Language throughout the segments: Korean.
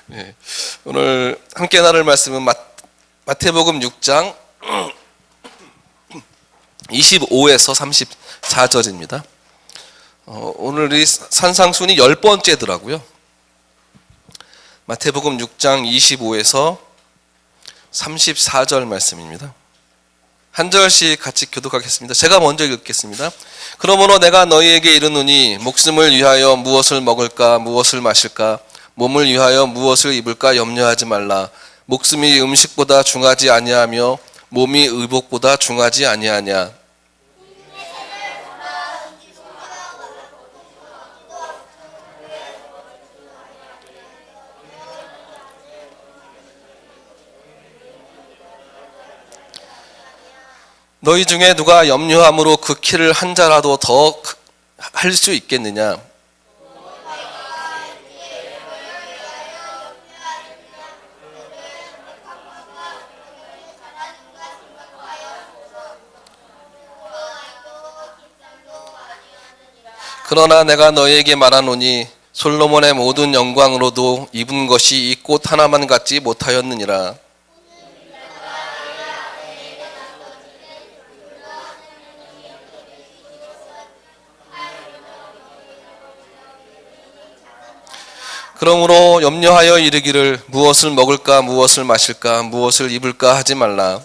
네, 오늘 함께 나눌 말씀은 마태복음 6장 25에서 34절입니다. 오늘이 산상순이 10번째더라고요. 마태복음 6장 25에서 34절 말씀입니다. 한 절씩 같이 교독하겠습니다. 제가 먼저 읽겠습니다. 그러므로 내가 너희에게 이르노니 목숨을 위하여 무엇을 먹을까 무엇을 마실까 몸을 위하여 무엇을 입을까 염려하지 말라. 목숨이 음식보다 중하지 아니하며 몸이 의복보다 중하지 아니하냐. 너희 중에 누가 염려함으로 그 키를 한 자라도 더 할 수 있겠느냐. 그러나 내가 너희에게 말하노니 솔로몬의 모든 영광으로도 입은 것이 이 꽃 하나만 갖지 못하였느니라. 그러므로 염려하여 이르기를 무엇을 먹을까 무엇을 마실까 무엇을 입을까 하지 말라.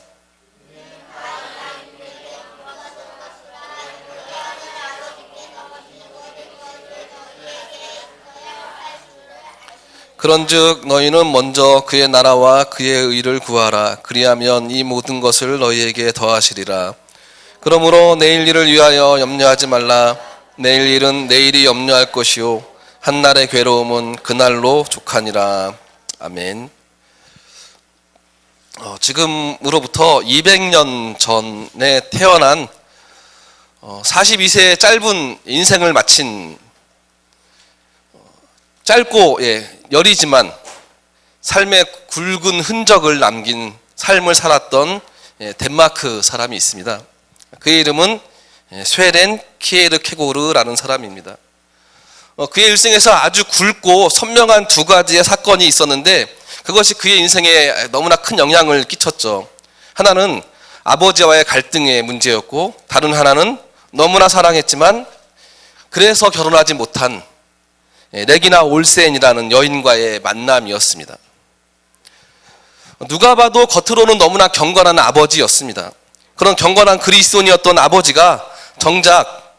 그런즉 너희는 먼저 그의 나라와 그의 의를 구하라. 그리하면 이 모든 것을 너희에게 더하시리라. 그러므로 내일 일을 위하여 염려하지 말라. 내일 일은 내일이 염려할 것이요 한날의 괴로움은 그날로 족하니라. 아멘. 지금으로부터 200년 전에 태어난 42세의 짧은 인생을 마친 짧고 여리지만 삶의 굵은 흔적을 남긴 삶을 살았던 덴마크 사람이 있습니다. 그의 이름은 쇠렌 키에르케고르라는 사람입니다. 그의 일생에서 아주 굵고 선명한 두 가지의 사건이 있었는데 그것이 그의 인생에 너무나 큰 영향을 끼쳤죠. 하나는 아버지와의 갈등의 문제였고 다른 하나는 너무나 사랑했지만 그래서 결혼하지 못한 레기나 올센이라는 여인과의 만남이었습니다. 누가 봐도 겉으로는 너무나 경건한 아버지였습니다. 그런 경건한 그리스도인이었던 아버지가 정작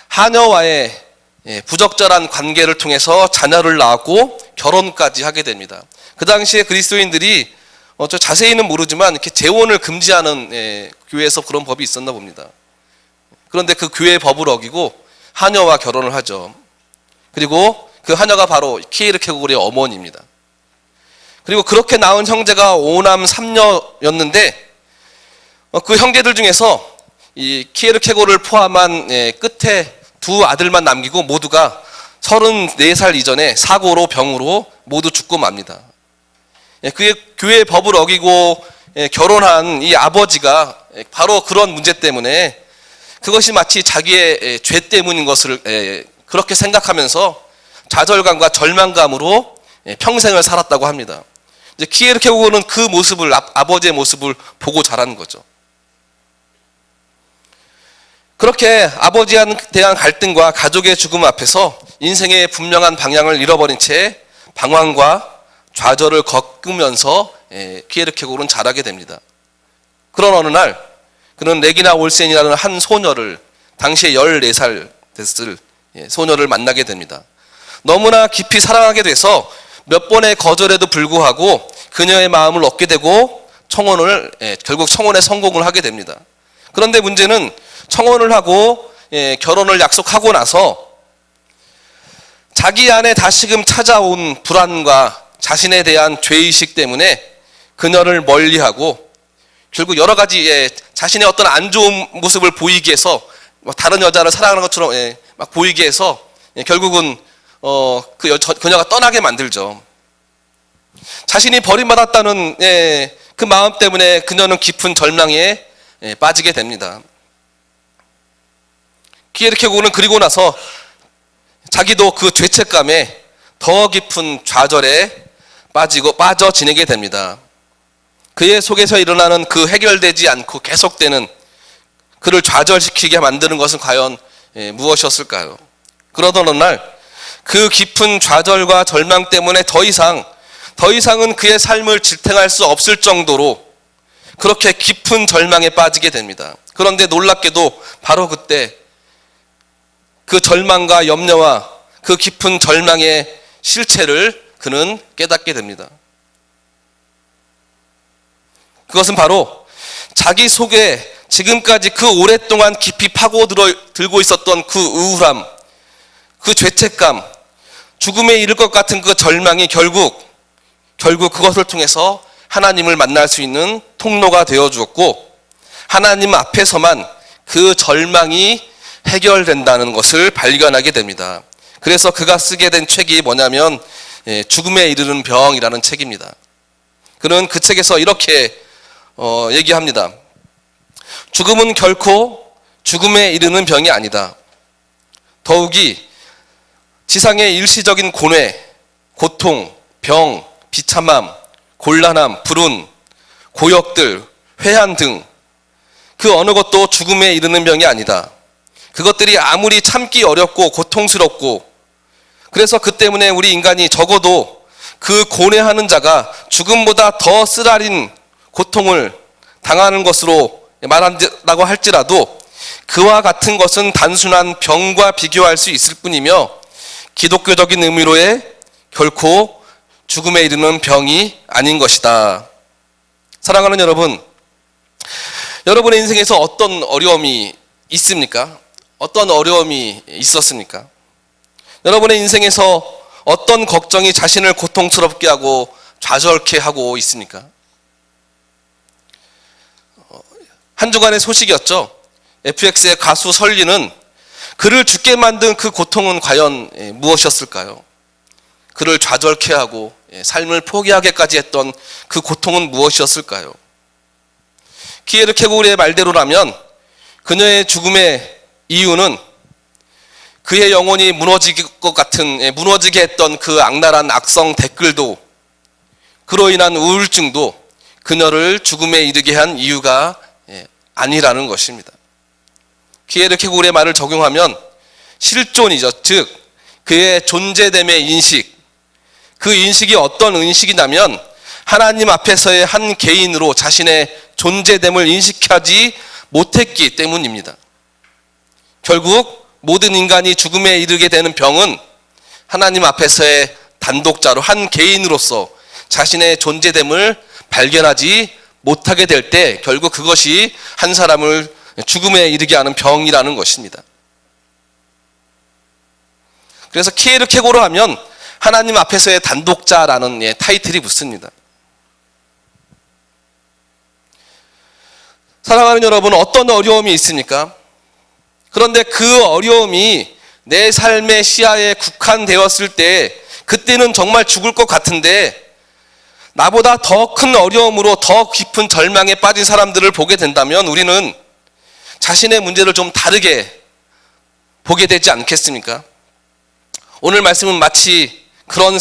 하녀와의 부적절한 관계를 통해서 자녀를 낳았고 결혼까지 하게 됩니다. 그 당시에 그리스도인들이 저 자세히는 모르지만 이렇게 재혼을 금지하는 교회에서 그런 법이 있었나 봅니다. 그런데 그 교회의 법을 어기고 하녀와 결혼을 하죠. 그리고 그 하녀가 바로 키에르케고르의 어머니입니다. 그리고 그렇게 낳은 형제가 5남 3녀였는데 그 형제들 중에서 이 키에르케고르를 포함한 끝에 두 아들만 남기고 모두가 34살 이전에 사고로 병으로 모두 죽고 맙니다. 그의 교회의 법을 어기고 결혼한 이 아버지가 바로 그런 문제 때문에 그것이 마치 자기의 죄 때문인 것을 그렇게 생각하면서 좌절감과 절망감으로 평생을 살았다고 합니다. 이제 키에르케고르는 그 모습을 아버지의 모습을 보고 자란 거죠. 그렇게 아버지에 대한 갈등과 가족의 죽음 앞에서 인생의 분명한 방향을 잃어버린 채 방황과 좌절을 겪으면서 키에르케고르는 자라게 됩니다. 그런 어느 날 그는 레기나 올센이라는 한 소녀를 당시에 14살 됐을 소녀를 만나게 됩니다. 너무나 깊이 사랑하게 돼서 몇 번의 거절에도 불구하고 그녀의 마음을 얻게 되고 결국 청혼에 성공을 하게 됩니다. 그런데 문제는 청혼을 하고 결혼을 약속하고 나서 자기 안에 다시금 찾아온 불안과 자신에 대한 죄의식 때문에 그녀를 멀리하고 결국 여러 가지 자신의 어떤 안 좋은 모습을 보이게 해서 다른 여자를 사랑하는 것처럼 막 보이게 해서 결국은 그녀가 떠나게 만들죠. 자신이 버림받았다는 그 마음 때문에 그녀는 깊은 절망에 빠지게 됩니다. 키에르케고르는 그리고 나서 자기도 그 죄책감에 더 깊은 좌절에 빠져 지내게 됩니다. 그의 속에서 일어나는 그 해결되지 않고 계속되는 그를 좌절시키게 만드는 것은 과연 무엇이었을까요? 그러던 어느 날 그 깊은 좌절과 절망 때문에 더 이상은 그의 삶을 지탱할 수 없을 정도로 그렇게 깊은 절망에 빠지게 됩니다. 그런데 놀랍게도 바로 그때 그 절망과 염려와 그 깊은 절망의 실체를 그는 깨닫게 됩니다. 그것은 바로 자기 속에 지금까지 그 오랫동안 깊이 파고들고 있었던 그 우울함, 그 죄책감, 죽음에 이를 것 같은 그 절망이 결국 그것을 통해서 하나님을 만날 수 있는 통로가 되어 주었고, 하나님 앞에서만 그 절망이 해결된다는 것을 발견하게 됩니다. 그래서 그가 쓰게 된 책이 뭐냐면 죽음에 이르는 병이라는 책입니다. 그는 그 책에서 이렇게 얘기합니다. 죽음은 결코 죽음에 이르는 병이 아니다. 더욱이 지상의 일시적인 고뇌, 고통, 병, 비참함, 곤란함, 불운, 고역들, 회한 등 그 어느 것도 죽음에 이르는 병이 아니다. 그것들이 아무리 참기 어렵고 고통스럽고, 그래서 그 때문에 우리 인간이 적어도 그 고뇌하는 자가 죽음보다 더 쓰라린 고통을 당하는 것으로 말한다고 할지라도 그와 같은 것은 단순한 병과 비교할 수 있을 뿐이며 기독교적인 의미로의 결코 죽음에 이르는 병이 아닌 것이다. 사랑하는 여러분, 여러분의 인생에서 어떤 어려움이 있습니까? 어떤 어려움이 있었습니까? 여러분의 인생에서 어떤 걱정이 자신을 고통스럽게 하고 좌절케 하고 있습니까? 한 주간의 소식이었죠. FX의 가수 설리는 그를 죽게 만든 그 고통은 과연 무엇이었을까요? 그를 좌절케 하고 삶을 포기하게까지 했던 그 고통은 무엇이었을까요? 키에르케고르의 말대로라면 그녀의 죽음의 이유는 그의 영혼이 무너지게 했던 그 악랄한 악성 댓글도, 그로 인한 우울증도 그녀를 죽음에 이르게 한 이유가 아니라는 것입니다. 키에르케고르의 말을 적용하면 실존이죠. 즉 그의 존재됨의 인식, 그 인식이 어떤 인식이냐면 하나님 앞에서의 한 개인으로 자신의 존재됨을 인식하지 못했기 때문입니다. 결국 모든 인간이 죽음에 이르게 되는 병은 하나님 앞에서의 단독자로 한 개인으로서 자신의 존재됨을 발견하지 못하게 될 때 결국 그것이 한 사람을 죽음에 이르게 하는 병이라는 것입니다. 그래서 키에르케고르 하면 하나님 앞에서의 단독자라는 타이틀이 붙습니다. 사랑하는 여러분, 어떤 어려움이 있습니까? 그런데 그 어려움이 내 삶의 시야에 국한되었을 때 그때는 정말 죽을 것 같은데 나보다 더 큰 어려움으로 더 깊은 절망에 빠진 사람들을 보게 된다면 우리는 자신의 문제를 좀 다르게 보게 되지 않겠습니까? 오늘 말씀은 마치 그런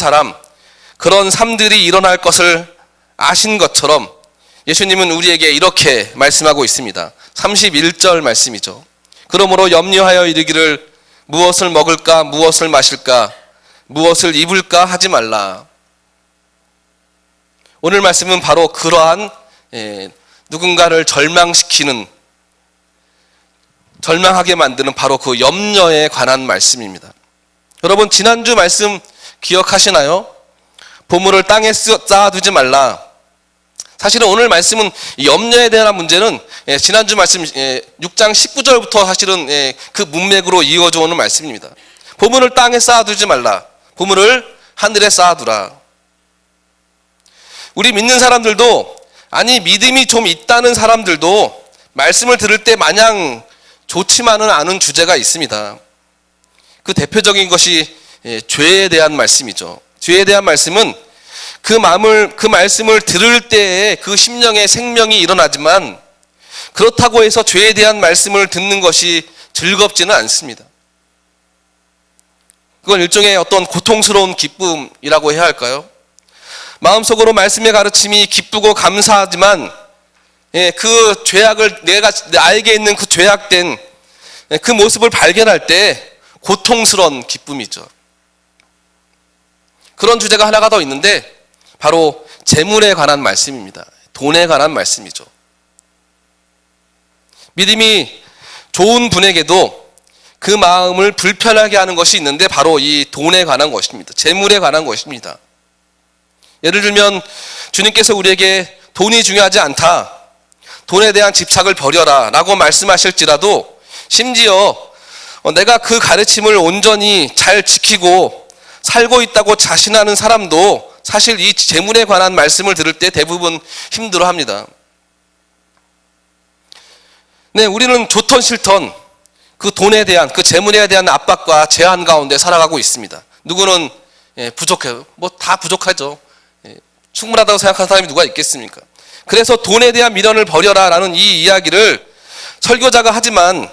삶들이 일어날 것을 아신 것처럼 예수님은 우리에게 이렇게 말씀하고 있습니다. 31절 말씀이죠. 그러므로 염려하여 이르기를 무엇을 먹을까, 무엇을 마실까, 무엇을 입을까 하지 말라. 오늘 말씀은 바로 그러한 누군가를 절망하게 만드는 바로 그 염려에 관한 말씀입니다. 여러분, 지난주 말씀 기억하시나요? 보물을 땅에 쌓아두지 말라. 사실은 오늘 말씀은 염려에 대한 문제는 지난주 말씀 6장 19절부터 사실은 그 문맥으로 이어져 오는 말씀입니다. 보물을 땅에 쌓아두지 말라. 보물을 하늘에 쌓아두라. 우리 믿는 사람들도, 아니 믿음이 좀 있다는 사람들도 말씀을 들을 때 마냥 좋지만은 않은 주제가 있습니다. 그 대표적인 것이 죄에 대한 말씀이죠. 죄에 대한 말씀은 그 말씀을 들을 때에 그 심령에 생명이 일어나지만 그렇다고 해서 죄에 대한 말씀을 듣는 것이 즐겁지는 않습니다. 그건 일종의 어떤 고통스러운 기쁨이라고 해야 할까요? 마음속으로 말씀의 가르침이 기쁘고 감사하지만 그 죄악을 나에게 있는 그 죄악된 그 모습을 발견할 때 고통스러운 기쁨이죠. 그런 주제가 하나가 더 있는데 바로 재물에 관한 말씀입니다. 돈에 관한 말씀이죠. 믿음이 좋은 분에게도 그 마음을 불편하게 하는 것이 있는데 바로 이 돈에 관한 것입니다. 재물에 관한 것입니다. 예를 들면 주님께서 우리에게 돈이 중요하지 않다, 돈에 대한 집착을 버려라 라고 말씀하실지라도 심지어 내가 그 가르침을 온전히 잘 지키고 살고 있다고 자신하는 사람도 사실 이 재물에 관한 말씀을 들을 때 대부분 힘들어합니다. 네, 우리는 좋던 싫던 그 돈에 대한, 그 재물에 대한 압박과 제한 가운데 살아가고 있습니다. 누구는 부족해요. 뭐 다 부족하죠. 충분하다고 생각하는 사람이 누가 있겠습니까? 그래서 돈에 대한 미련을 버려라 라는 이 이야기를 설교자가 하지만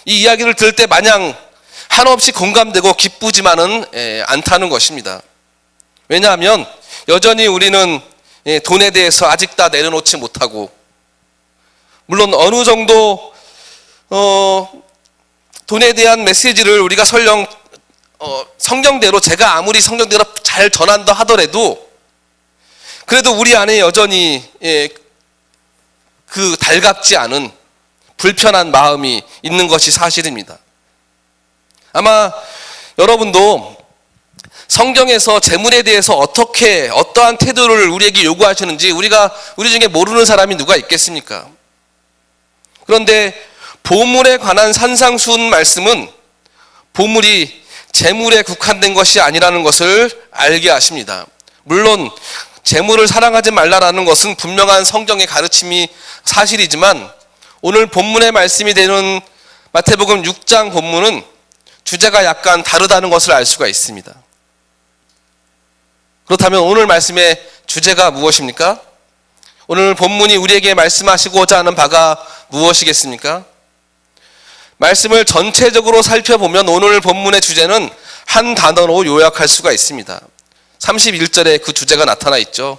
이 이야기를 들을 때 마냥 한없이 공감되고 기쁘지만은 않다는 것입니다. 왜냐하면 여전히 우리는 돈에 대해서 아직 다 내려놓지 못하고, 물론 어느 정도 돈에 대한 메시지를 우리가 설령 성경대로, 제가 아무리 성경대로 잘 전한다 하더라도 그래도 우리 안에 여전히 그 달갑지 않은 불편한 마음이 있는 것이 사실입니다. 아마 여러분도 성경에서 재물에 대해서 어떠한 태도를 우리에게 요구하시는지 우리 중에 모르는 사람이 누가 있겠습니까? 그런데 보물에 관한 산상수훈 말씀은 보물이 재물에 국한된 것이 아니라는 것을 알게 하십니다. 물론 재물을 사랑하지 말라라는 것은 분명한 성경의 가르침이 사실이지만 오늘 본문의 말씀이 되는 마태복음 6장 본문은 주제가 약간 다르다는 것을 알 수가 있습니다. 그렇다면 오늘 말씀의 주제가 무엇입니까? 오늘 본문이 우리에게 말씀하시고자 하는 바가 무엇이겠습니까? 말씀을 전체적으로 살펴보면 오늘 본문의 주제는 한 단어로 요약할 수가 있습니다. 31절에 그 주제가 나타나 있죠.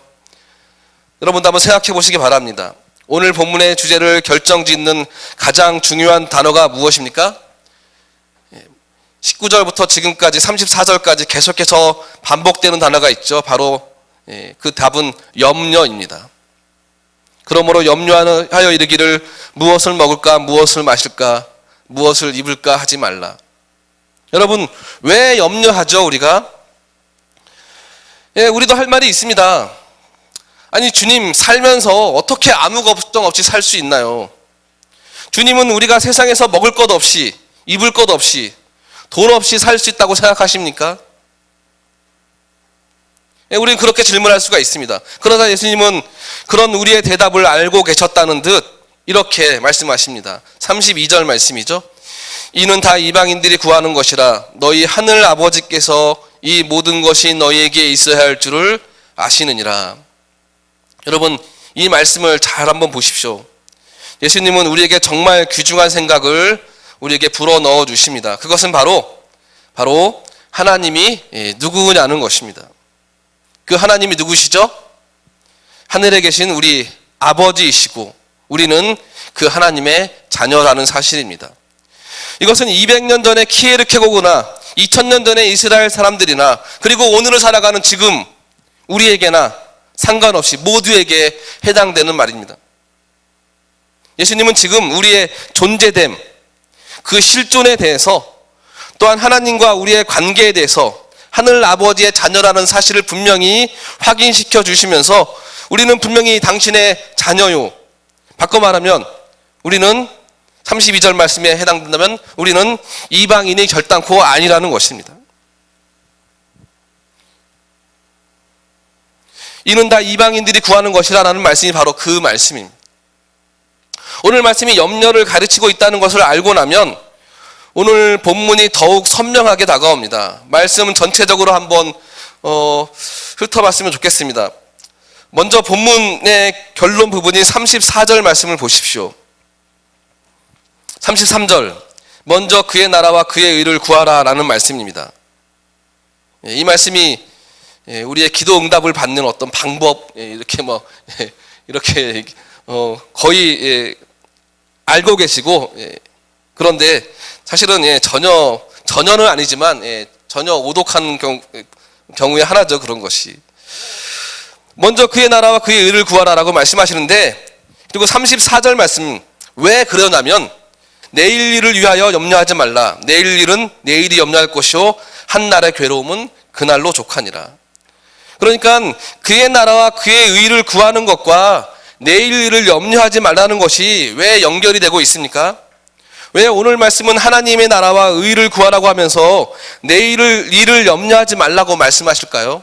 여러분도 한번 생각해 보시기 바랍니다. 오늘 본문의 주제를 결정짓는 가장 중요한 단어가 무엇입니까? 19절부터 지금까지 34절까지 계속해서 반복되는 단어가 있죠. 바로 그 답은 염려입니다. 그러므로 염려하여 이르기를 무엇을 먹을까, 무엇을 마실까, 무엇을 입을까 하지 말라. 여러분, 왜 염려하죠, 우리가? 우리도 할 말이 있습니다. 아니, 주님 살면서 어떻게 아무 걱정 없이 살 수 있나요? 주님은 우리가 세상에서 먹을 것 없이, 입을 것 없이, 돈 없이 살 수 있다고 생각하십니까? 우리는 그렇게 질문할 수가 있습니다. 그러나 예수님은 그런 우리의 대답을 알고 계셨다는 듯 이렇게 말씀하십니다. 32절 말씀이죠. 이는 다 이방인들이 구하는 것이라 너희 하늘 아버지께서 이 모든 것이 너희에게 있어야 할 줄을 아시느니라. 여러분, 이 말씀을 잘 한번 보십시오. 예수님은 우리에게 정말 귀중한 생각을 우리에게 불어넣어 주십니다. 그것은 바로 하나님이 누구냐는 것입니다. 그 하나님이 누구시죠? 하늘에 계신 우리 아버지이시고 우리는 그 하나님의 자녀라는 사실입니다. 이것은 200년 전에 키에르케고그나 2000년 전에 이스라엘 사람들이나 그리고 오늘을 살아가는 지금 우리에게나 상관없이 모두에게 해당되는 말입니다. 예수님은 지금 우리의 존재됨, 그 실존에 대해서 또한 하나님과 우리의 관계에 대해서 하늘 아버지의 자녀라는 사실을 분명히 확인시켜 주시면서 우리는 분명히 당신의 자녀요. 바꿔 말하면 우리는 32절 말씀에 해당된다면 우리는 이방인이 결단코 아니라는 것입니다. 이는 다 이방인들이 구하는 것이라는 말씀이 바로 그 말씀입니다. 오늘 말씀이 염려를 가르치고 있다는 것을 알고 나면 오늘 본문이 더욱 선명하게 다가옵니다. 말씀 전체적으로 한번 훑어봤으면 좋겠습니다. 먼저 본문의 결론 부분이 34절 말씀을 보십시오. 33절, 먼저 그의 나라와 그의 의를 구하라 라는 말씀입니다. 이 말씀이 우리의 기도 응답을 받는 어떤 방법, 이렇게 이렇게 거의 알고 계시고, 그런데 사실은 전혀는 아니지만 전혀 오독한 경우에 하나죠. 그런 것이. 먼저 그의 나라와 그의 의를 구하라라고 말씀하시는데, 그리고 34절 말씀, 왜 그러냐면 내일 일을 위하여 염려하지 말라. 내일 일은 내일이 염려할 것이요 한 날의 괴로움은 그날로 족하니라. 그러니까 그의 나라와 그의 의를 구하는 것과 내일 일을 염려하지 말라는 것이 왜 연결이 되고 있습니까? 왜 오늘 말씀은 하나님의 나라와 의를 구하라고 하면서 내일 일을 염려하지 말라고 말씀하실까요?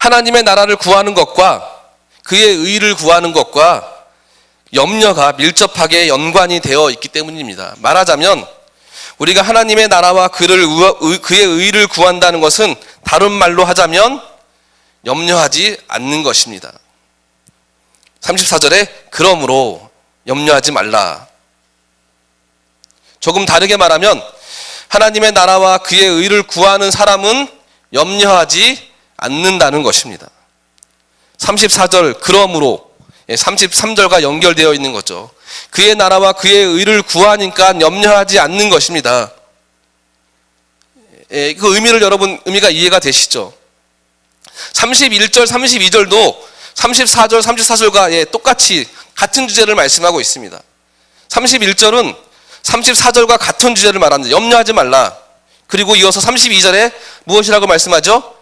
하나님의 나라를 구하는 것과 그의 의를 구하는 것과 염려가 밀접하게 연관이 되어 있기 때문입니다. 말하자면 우리가 하나님의 나라와 그의 의를 구한다는 것은 다른 말로 하자면 염려하지 않는 것입니다. 34절에 그러므로 염려하지 말라. 조금 다르게 말하면 하나님의 나라와 그의 의를 구하는 사람은 염려하지 않는다는 것입니다. 34절 그러므로 33절과 연결되어 있는 거죠. 그의 나라와 그의 의를 구하니까 염려하지 않는 것입니다. 그 의미가 이해가 되시죠? 31절, 32절도 34절, 34절과 똑같이 같은 주제를 말씀하고 있습니다. 31절은 34절과 같은 주제를 말합니다. 염려하지 말라. 그리고 이어서 32절에 무엇이라고 말씀하죠?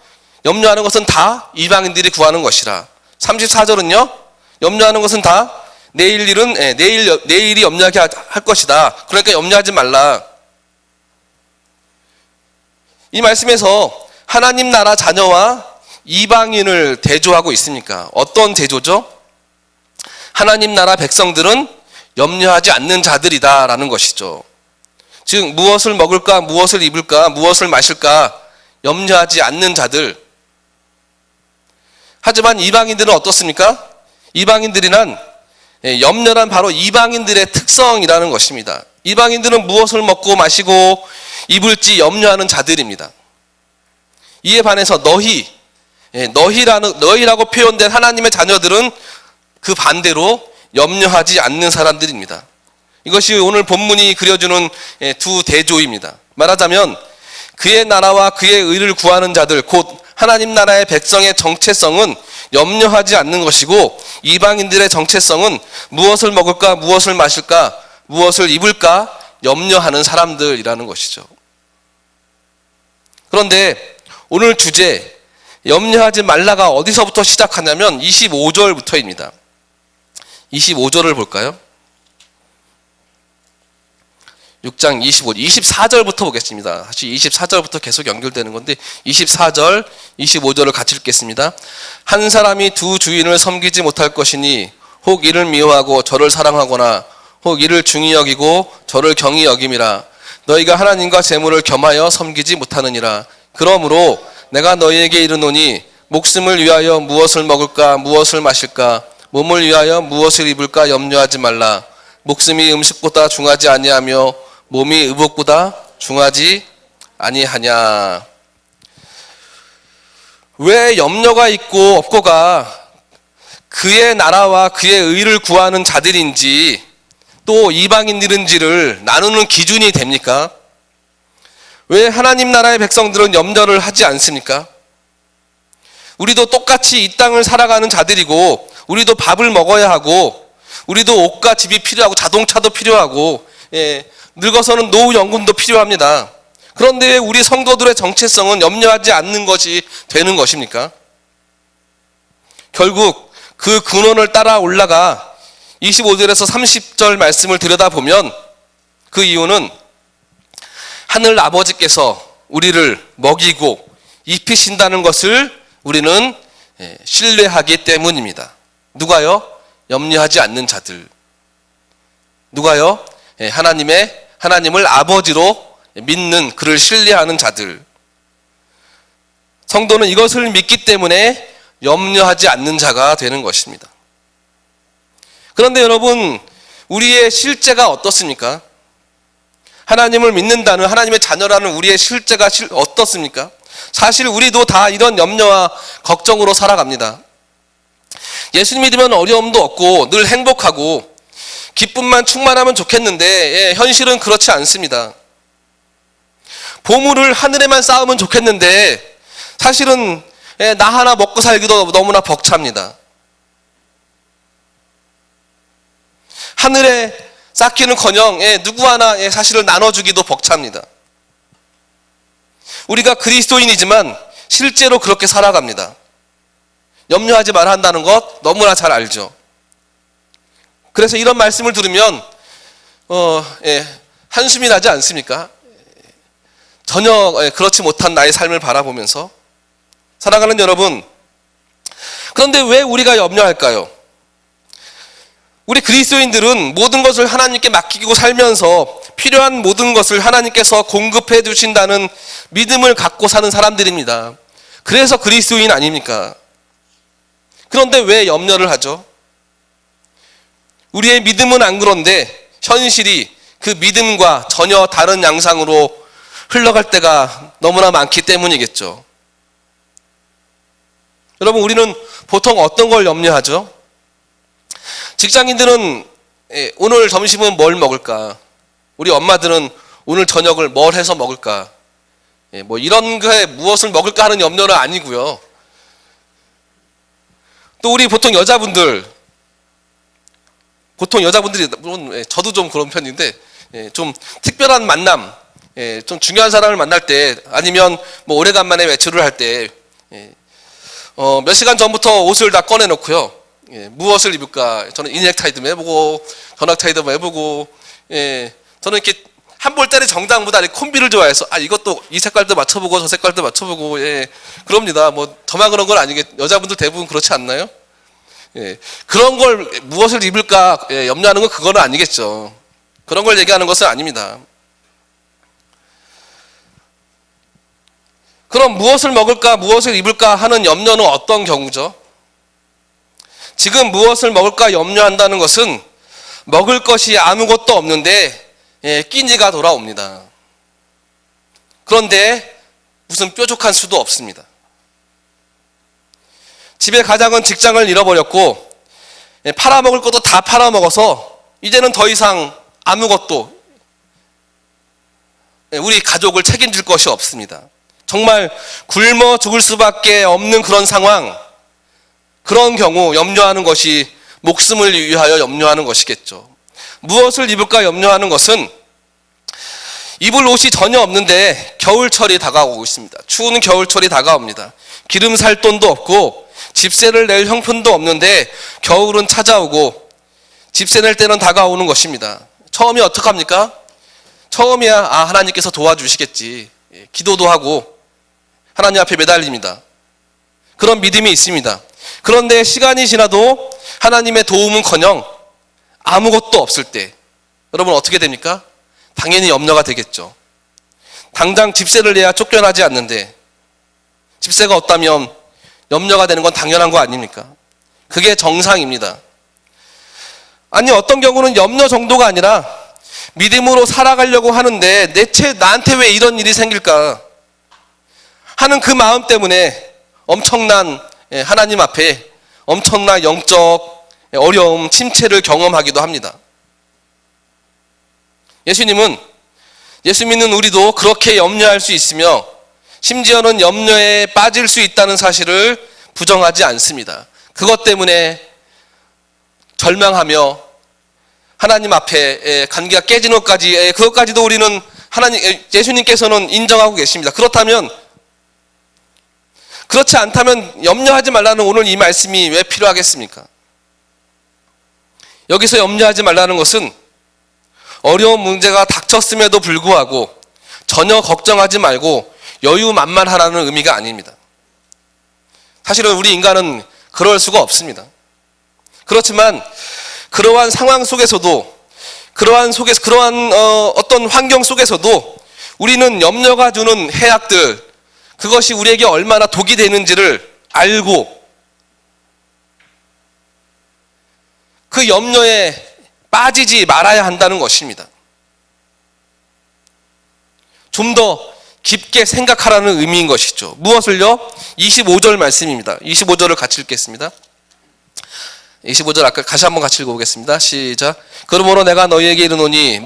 염려하는 것은 다 이방인들이 구하는 것이라. 34절은요? 염려하는 것은 다 내일이 염려하게 할 것이다. 그러니까 염려하지 말라. 이 말씀에서 하나님 나라 자녀와 이방인을 대조하고 있습니까? 어떤 대조죠? 하나님 나라 백성들은 염려하지 않는 자들이다라는 것이죠. 즉 무엇을 먹을까, 무엇을 입을까, 무엇을 마실까 염려하지 않는 자들. 하지만 이방인들은 어떻습니까? 이방인들이란 염려란 바로 이방인들의 특성이라는 것입니다. 이방인들은 무엇을 먹고 마시고 입을지 염려하는 자들입니다. 이에 반해서 너희라고 표현된 하나님의 자녀들은 그 반대로 염려하지 않는 사람들입니다. 이것이 오늘 본문이 그려주는 두 대조입니다. 말하자면 그의 나라와 그의 의를 구하는 자들, 곧 하나님 나라의 백성의 정체성은 염려하지 않는 것이고, 이방인들의 정체성은 무엇을 먹을까, 무엇을 마실까, 무엇을 입을까 염려하는 사람들이라는 것이죠. 그런데 오늘 주제 염려하지 말라가 어디서부터 시작하냐면 25절부터입니다. 25절을 볼까요? 6장 24절부터 보겠습니다. 사실 24절부터 계속 연결되는 건데 24절, 25절을 같이 읽겠습니다. 한 사람이 두 주인을 섬기지 못할 것이니 혹 이를 미워하고 저를 사랑하거나 혹 이를 중히 여기고 저를 경히 여김이라. 너희가 하나님과 재물을 겸하여 섬기지 못하느니라. 그러므로 내가 너희에게 이르노니 목숨을 위하여 무엇을 먹을까, 무엇을 마실까, 몸을 위하여 무엇을 입을까 염려하지 말라. 목숨이 음식보다 중하지 아니하며 몸이 의복보다 중하지 아니하냐. 왜 염려가 있고 없고가 그의 나라와 그의 의를 구하는 자들인지 또 이방인들인지를 나누는 기준이 됩니까? 왜 하나님 나라의 백성들은 염려를 하지 않습니까? 우리도 똑같이 이 땅을 살아가는 자들이고, 우리도 밥을 먹어야 하고, 우리도 옷과 집이 필요하고 자동차도 필요하고, 늙어서는 노후연금도 필요합니다. 그런데 왜 우리 성도들의 정체성은 염려하지 않는 것이 되는 것입니까? 결국 그 근원을 따라 올라가 25절에서 30절 말씀을 들여다보면 그 이유는 하늘 아버지께서 우리를 먹이고 입히신다는 것을 우리는 신뢰하기 때문입니다. 누가요? 염려하지 않는 자들. 누가요? 하나님을 아버지로 믿는, 그를 신뢰하는 자들. 성도는 이것을 믿기 때문에 염려하지 않는 자가 되는 것입니다. 그런데 여러분, 우리의 실제가 어떻습니까? 하나님을 믿는다는, 하나님의 자녀라는 우리의 실제가 어떻습니까? 사실 우리도 다 이런 염려와 걱정으로 살아갑니다. 예수님 믿으면 어려움도 없고 늘 행복하고 기쁨만 충만하면 좋겠는데 현실은 그렇지 않습니다. 보물을 하늘에만 쌓으면 좋겠는데 사실은 나 하나 먹고 살기도 너무나 벅찹니다. 하늘에 쌓기는커녕 누구 하나 사실을 나눠주기도 벅찹니다. 우리가 그리스도인이지만 실제로 그렇게 살아갑니다. 염려하지 말아야 한다는 것 너무나 잘 알죠. 그래서 이런 말씀을 들으면 한숨이 나지 않습니까? 전혀 그렇지 못한 나의 삶을 바라보면서 사랑하는 여러분, 그런데 왜 우리가 염려할까요? 우리 그리스도인들은 모든 것을 하나님께 맡기고 살면서 필요한 모든 것을 하나님께서 공급해 주신다는 믿음을 갖고 사는 사람들입니다. 그래서 그리스도인 아닙니까? 그런데 왜 염려를 하죠? 우리의 믿음은 안 그런데 현실이 그 믿음과 전혀 다른 양상으로 흘러갈 때가 너무나 많기 때문이겠죠. 여러분, 우리는 보통 어떤 걸 염려하죠? 직장인들은 오늘 점심은 뭘 먹을까? 우리 엄마들은 오늘 저녁을 뭘 해서 먹을까? 뭐 이런 거에 무엇을 먹을까 하는 염려는 아니고요. 또 우리 보통 여자분들이 물론 저도 좀 그런 편인데 좀 특별한 만남, 좀 중요한 사람을 만날 때 아니면 뭐 오래간만에 외출을 할 때 몇 시간 전부터 옷을 다 꺼내놓고요. 무엇을 입을까? 저는 이넥타이도 해보고 견학타이도 해보고 저는 이렇게 한 볼짜리 정장보다 이렇게 콤비를 좋아해서 이것도 이 색깔도 맞춰보고 저 색깔도 맞춰보고 그럽니다. 뭐 저만 그런 건 아니겠. 여자분들 대부분 그렇지 않나요? 그런 걸 무엇을 입을까 염려하는 건 그거는 아니겠죠. 그런 걸 얘기하는 것은 아닙니다. 그럼 무엇을 먹을까, 무엇을 입을까 하는 염려는 어떤 경우죠? 지금 무엇을 먹을까 염려한다는 것은 먹을 것이 아무것도 없는데 끼니가 돌아옵니다. 그런데 무슨 뾰족한 수도 없습니다. 집에 가장은 직장을 잃어버렸고 팔아먹을 것도 다 팔아먹어서 이제는 더 이상 아무것도 우리 가족을 책임질 것이 없습니다. 정말 굶어 죽을 수밖에 없는 그런 상황, 그런 경우 염려하는 것이 목숨을 위하여 염려하는 것이겠죠. 무엇을 입을까 염려하는 것은 입을 옷이 전혀 없는데 겨울철이 다가오고 있습니다. 추운 겨울철이 다가옵니다. 기름 살 돈도 없고 집세를 낼 형편도 없는데 겨울은 찾아오고 집세 낼 때는 다가오는 것입니다. 처음이 어떡합니까? 처음이야 하나님께서 도와주시겠지. 기도도 하고 하나님 앞에 매달립니다. 그런 믿음이 있습니다. 그런데 시간이 지나도 하나님의 도움은커녕 아무것도 없을 때 여러분 어떻게 됩니까? 당연히 염려가 되겠죠. 당장 집세를 내야 쫓겨나지 않는데 집세가 없다면 염려가 되는 건 당연한 거 아닙니까? 그게 정상입니다. 아니 어떤 경우는 염려 정도가 아니라 믿음으로 살아가려고 하는데 대체 나한테 왜 이런 일이 생길까 하는 그 마음 때문에 엄청난 하나님 앞에 엄청난 영적 어려움, 침체를 경험하기도 합니다. 예수 믿는 우리도 그렇게 염려할 수 있으며 심지어는 염려에 빠질 수 있다는 사실을 부정하지 않습니다. 그것 때문에 절망하며 하나님 앞에 관계가 깨지는 것까지, 그것까지도 우리는 예수님께서는 인정하고 계십니다. 그렇지 않다면 염려하지 말라는 오늘 이 말씀이 왜 필요하겠습니까? 여기서 염려하지 말라는 것은 어려운 문제가 닥쳤음에도 불구하고 전혀 걱정하지 말고 여유만만하라는 의미가 아닙니다. 사실은 우리 인간은 그럴 수가 없습니다. 그렇지만 그러한 상황 속에서도 그러한 어떤 환경 속에서도 우리는 염려가 주는 해악들, 그것이 우리에게 얼마나 독이 되는지를 알고 그 염려에 빠지지 말아야 한다는 것입니다. 좀 더 깊게 생각하라는 의미인 것이죠. 무엇을요? 25절 말씀입니다. 25절을 같이 읽겠습니다. 25절 아까 다시 한번 같이 읽어보겠습니다. 시작. 그러므로 내가 너희에게 이르노니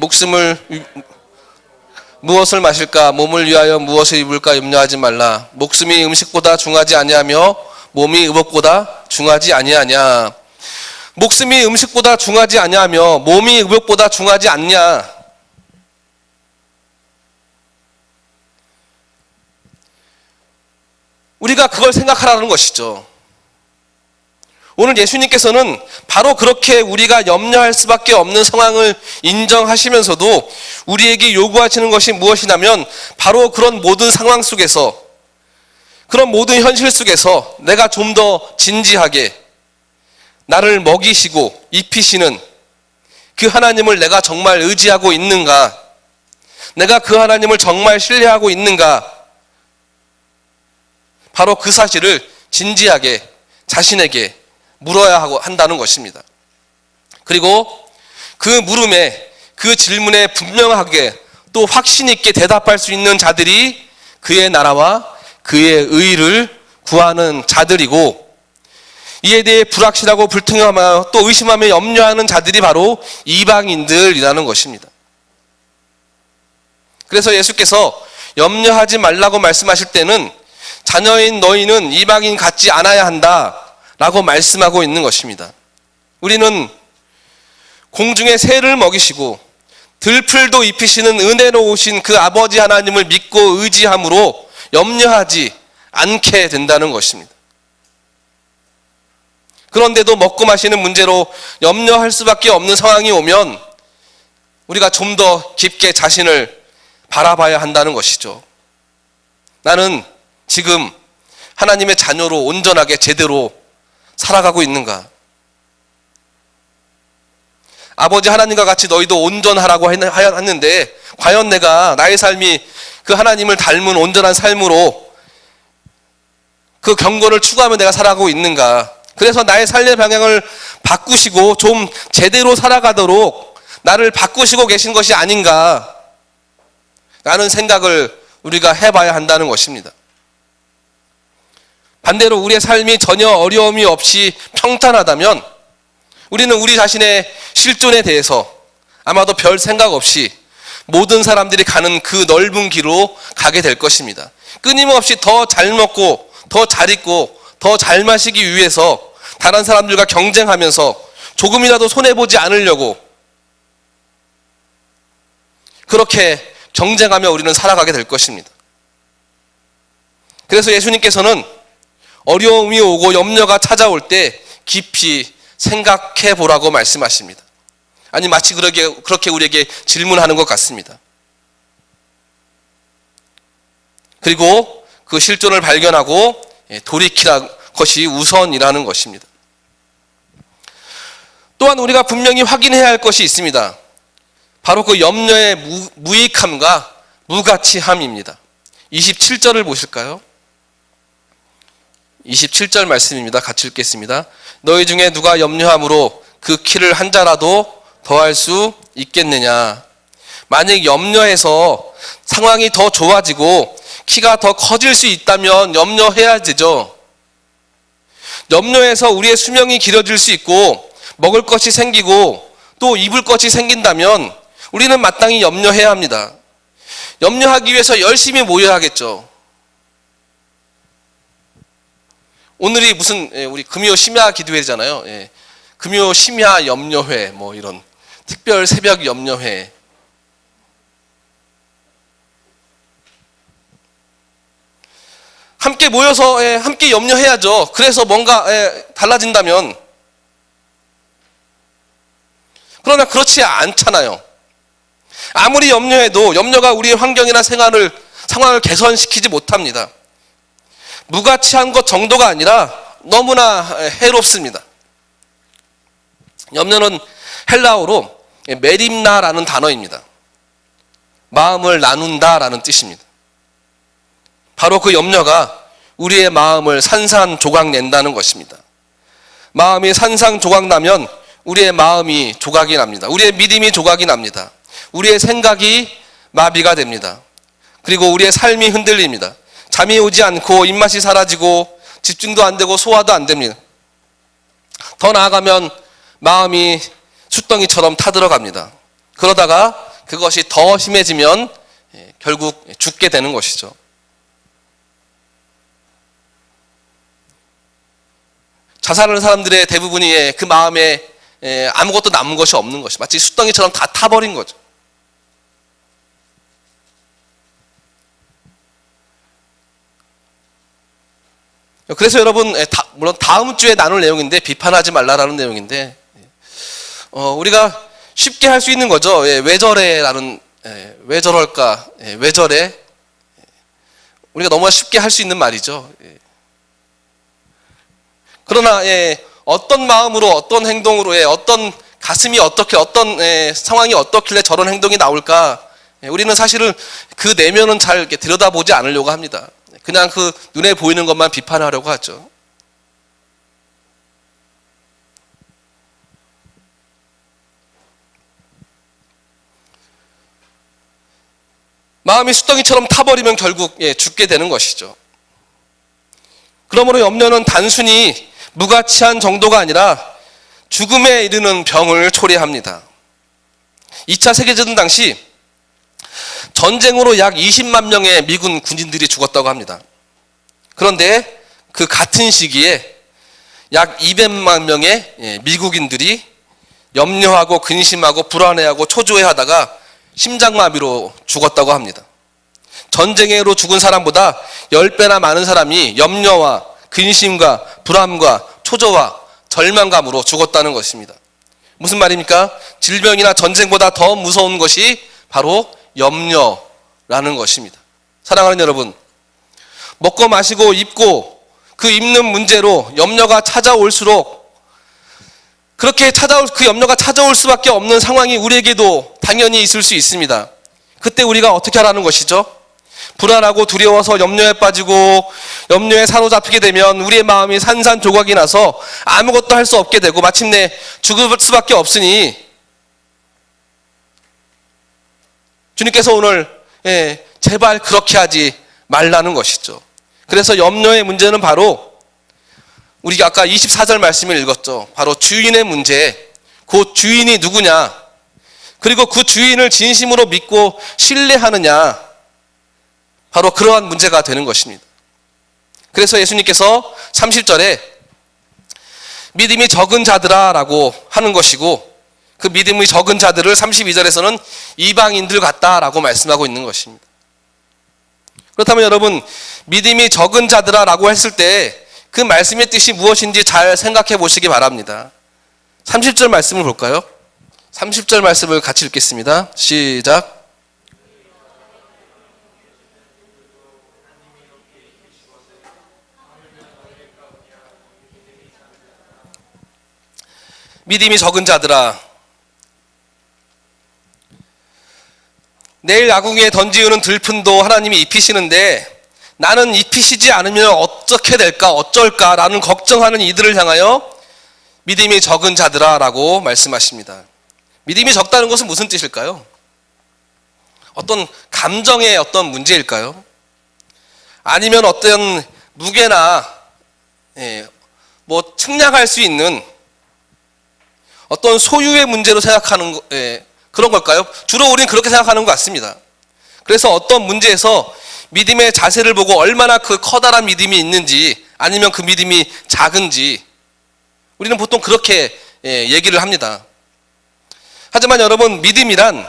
무엇을 마실까 몸을 위하여 무엇을 입을까 염려하지 말라. 목숨이 음식보다 중하지 아니하며 몸이 의복보다 중하지 아니하냐. 목숨이 음식보다 중하지 아니하며 몸이 의복보다 중하지 않냐. 우리가 그걸 생각하라는 것이죠. 오늘 예수님께서는 바로 그렇게 우리가 염려할 수밖에 없는 상황을 인정하시면서도 우리에게 요구하시는 것이 무엇이냐면 바로 그런 모든 상황 속에서, 그런 모든 현실 속에서 내가 좀 더 진지하게 나를 먹이시고 입히시는 그 하나님을 내가 정말 의지하고 있는가, 내가 그 하나님을 정말 신뢰하고 있는가, 바로 그 사실을 진지하게 자신에게 물어야 한다는 것입니다. 그리고 그 물음에, 그 질문에 분명하게 또 확신 있게 대답할 수 있는 자들이 그의 나라와 그의 의를 구하는 자들이고, 이에 대해 불확실하고 불투명하며 또 의심하며 염려하는 자들이 바로 이방인들이라는 것입니다. 그래서 예수께서 염려하지 말라고 말씀하실 때는 자녀인 너희는 이방인 같지 않아야 한다 라고 말씀하고 있는 것입니다. 우리는 공중의 새를 먹이시고 들풀도 입히시는 은혜로우신 그 아버지 하나님을 믿고 의지함으로 염려하지 않게 된다는 것입니다. 그런데도 먹고 마시는 문제로 염려할 수밖에 없는 상황이 오면 우리가 좀 더 깊게 자신을 바라봐야 한다는 것이죠. 나는 지금 하나님의 자녀로 온전하게 제대로 살아가고 있는가? 아버지 하나님과 같이 너희도 온전하라고 하였는데 과연 내가 나의 삶이 그 하나님을 닮은 온전한 삶으로 그 경건을 추구하며 내가 살아가고 있는가? 그래서 나의 삶의 방향을 바꾸시고 좀 제대로 살아가도록 나를 바꾸시고 계신 것이 아닌가 라는 생각을 우리가 해봐야 한다는 것입니다. 반대로 우리의 삶이 전혀 어려움이 없이 평탄하다면 우리는 우리 자신의 실존에 대해서 아마도 별 생각 없이 모든 사람들이 가는 그 넓은 길로 가게 될 것입니다. 끊임없이 더 잘 먹고 더 잘 입고 더 잘 마시기 위해서 다른 사람들과 경쟁하면서 조금이라도 손해보지 않으려고 그렇게 경쟁하며 우리는 살아가게 될 것입니다. 그래서 예수님께서는 어려움이 오고 염려가 찾아올 때 깊이 생각해 보라고 말씀하십니다. 아니 마치 그렇게 우리에게 질문하는 것 같습니다. 그리고 그 실존을 발견하고 돌이키는 것이 우선이라는 것입니다. 또한 우리가 분명히 확인해야 할 것이 있습니다. 바로 그 염려의 무익함과 무가치함입니다. 27절을 보실까요? 27절 말씀입니다. 같이 읽겠습니다. 너희 중에 누가 염려함으로 그 키를 한 자라도 더할 수 있겠느냐. 만약 염려해서 상황이 더 좋아지고 키가 더 커질 수 있다면 염려해야 되죠. 염려해서 우리의 수명이 길어질 수 있고 먹을 것이 생기고 또 입을 것이 생긴다면 우리는 마땅히 염려해야 합니다. 염려하기 위해서 열심히 모여야 하겠죠. 오늘이 무슨 우리 금요 심야 기도회잖아요. 금요 심야 염려회 뭐 이런 특별 새벽 염려회. 함께 모여서 함께 염려해야죠. 그래서 뭔가 달라진다면. 그러나 그렇지 않잖아요. 아무리 염려해도 염려가 우리의 환경이나 상황을 개선시키지 못합니다. 무가치한 것 정도가 아니라 너무나 해롭습니다. 염려는 헬라어로 메림나라는 단어입니다. 마음을 나눈다라는 뜻입니다. 바로 그 염려가 우리의 마음을 산산조각 낸다는 것입니다. 마음이 산산조각 나면 우리의 마음이 조각이 납니다. 우리의 믿음이 조각이 납니다. 우리의 생각이 마비가 됩니다. 그리고 우리의 삶이 흔들립니다. 잠이 오지 않고 입맛이 사라지고 집중도 안 되고 소화도 안 됩니다. 더 나아가면 마음이 숫덩이처럼 타들어갑니다. 그러다가 그것이 더 심해지면 결국 죽게 되는 것이죠. 자살하는 사람들의 대부분이 그 마음에 아무것도 남은 것이 없는 것이 마치 숫덩이처럼 다 타버린 거죠. 그래서 여러분, 물론 다음 주에 나눌 내용인데, 비판하지 말라라는 내용인데, 우리가 쉽게 할 수 있는 거죠. 왜 저래라는, 왜 저럴까, 왜 저래. 우리가 너무 쉽게 할 수 있는 말이죠. 그러나 어떤 마음으로, 어떤 행동으로, 어떤 가슴이 어떻게, 어떤 상황이 어떻길래 저런 행동이 나올까, 우리는 사실은 그 내면은 잘 이렇게 들여다보지 않으려고 합니다. 그냥 그 눈에 보이는 것만 비판하려고 하죠. 마음이 숫덩이처럼 타버리면 결국 죽게 되는 것이죠. 그러므로 염려는 단순히 무가치한 정도가 아니라 죽음에 이르는 병을 초래합니다. 2차 세계대전 당시 전쟁으로 약 20만 명의 미군 군인들이 죽었다고 합니다. 그런데 그 같은 시기에 약 200만 명의 미국인들이 염려하고 근심하고 불안해하고 초조해하다가 심장마비로 죽었다고 합니다. 전쟁으로 죽은 사람보다 10배나 많은 사람이 염려와 근심과 불안과 초조와 절망감으로 죽었다는 것입니다. 무슨 말입니까? 질병이나 전쟁보다 더 무서운 것이 바로 염려라는 것입니다. 사랑하는 여러분, 먹고 마시고 입고 그 입는 문제로 염려가 찾아올수록 그렇게 그 염려가 찾아올 수밖에 없는 상황이 우리에게도 당연히 있을 수 있습니다. 그때 우리가 어떻게 하라는 것이죠? 불안하고 두려워서 염려에 빠지고 염려에 사로잡히게 되면 우리의 마음이 산산조각이 나서 아무것도 할 수 없게 되고 마침내 죽을 수밖에 없으니 주님께서 오늘 제발 그렇게 하지 말라는 것이죠. 그래서 염려의 문제는 바로 우리가 아까 24절 말씀을 읽었죠. 바로 주인의 문제, 그 주인이 누구냐, 그리고 그 주인을 진심으로 믿고 신뢰하느냐, 바로 그러한 문제가 되는 것입니다. 그래서 예수님께서 30절에 믿음이 적은 자들아 라고 하는 것이고, 그 믿음이 적은 자들을 32절에서는 이방인들 같다라고 말씀하고 있는 것입니다. 그렇다면 여러분, 믿음이 적은 자들아 라고 했을 때 그 말씀의 뜻이 무엇인지 잘 생각해 보시기 바랍니다. 30절 말씀을 볼까요? 30절 말씀을 같이 읽겠습니다. 시작. 믿음이 적은 자들아, 내일 아궁이에 던지우는 들판도 하나님이 입히시는데 나는 입히시지 않으면 어떻게 될까, 어쩔까라는 걱정하는 이들을 향하여 믿음이 적은 자들아 라고 말씀하십니다. 믿음이 적다는 것은 무슨 뜻일까요? 어떤 감정의 어떤 문제일까요? 아니면 어떤 무게나 측량할 수 있는 어떤 소유의 문제로 생각하는 그런 걸까요? 주로 우리는 그렇게 생각하는 것 같습니다. 그래서 어떤 문제에서 믿음의 자세를 보고 얼마나 그 커다란 믿음이 있는지 아니면 그 믿음이 작은지 우리는 보통 그렇게 얘기를 합니다. 하지만 여러분, 믿음이란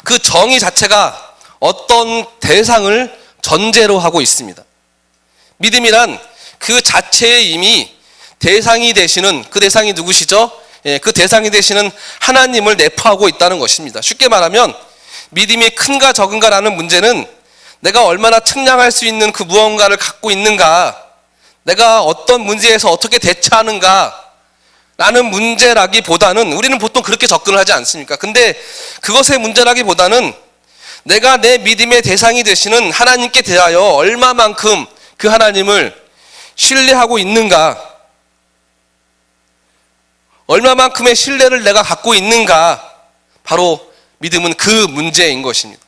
그 정의 자체가 어떤 대상을 전제로 하고 있습니다. 믿음이란 그 자체에 이미 대상이 되시는, 그 대상이 누구시죠? 그 대상이 되시는 하나님을 내포하고 있다는 것입니다. 쉽게 말하면 믿음이 큰가 적은가라는 문제는 내가 얼마나 측량할 수 있는 그 무언가를 갖고 있는가, 내가 어떤 문제에서 어떻게 대처하는가 라는 문제라기보다는, 우리는 보통 그렇게 접근을 하지 않습니까? 근데 그것의 문제라기보다는 내가 내 믿음의 대상이 되시는 하나님께 대하여 얼마만큼 그 하나님을 신뢰하고 있는가, 얼마만큼의 신뢰를 내가 갖고 있는가, 바로 믿음은 그 문제인 것입니다.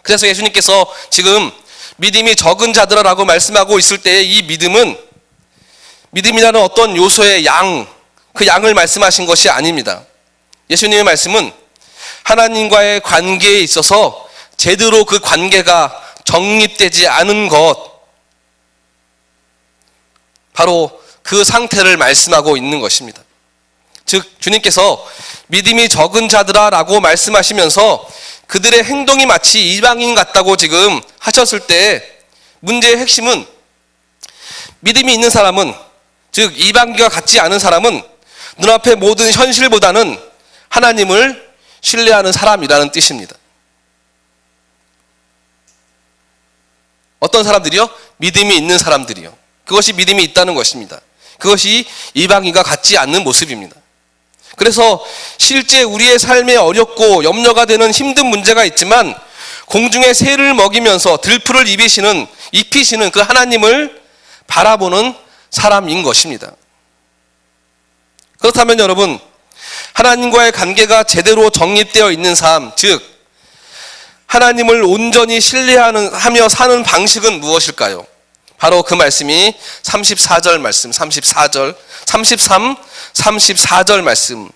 그래서 예수님께서 지금 믿음이 적은 자들아라고 말씀하고 있을 때 이 믿음이라는 어떤 요소의 그 양을 말씀하신 것이 아닙니다. 예수님의 말씀은 하나님과의 관계에 있어서 제대로 그 관계가 정립되지 않은 것, 바로 그 상태를 말씀하고 있는 것입니다. 즉 주님께서 믿음이 적은 자들아라고 말씀하시면서 그들의 행동이 마치 이방인 같다고 지금 하셨을 때 문제의 핵심은 믿음이 있는 사람은, 즉 이방인과 같지 않은 사람은 눈앞의 모든 현실보다는 하나님을 신뢰하는 사람이라는 뜻입니다. 어떤 사람들이요? 믿음이 있는 사람들이요. 그것이 믿음이 있다는 것입니다. 그것이 이방인과 같지 않는 모습입니다. 그래서 실제 우리의 삶에 어렵고 염려가 되는 힘든 문제가 있지만 공중의 새를 먹이면서 들풀을 입히시는 그 하나님을 바라보는 사람인 것입니다. 그렇다면 여러분, 하나님과의 관계가 제대로 정립되어 있는 삶, 즉 하나님을 온전히 신뢰하며 사는 방식은 무엇일까요? 바로 그 말씀이 34절 말씀, 33, 34절 말씀,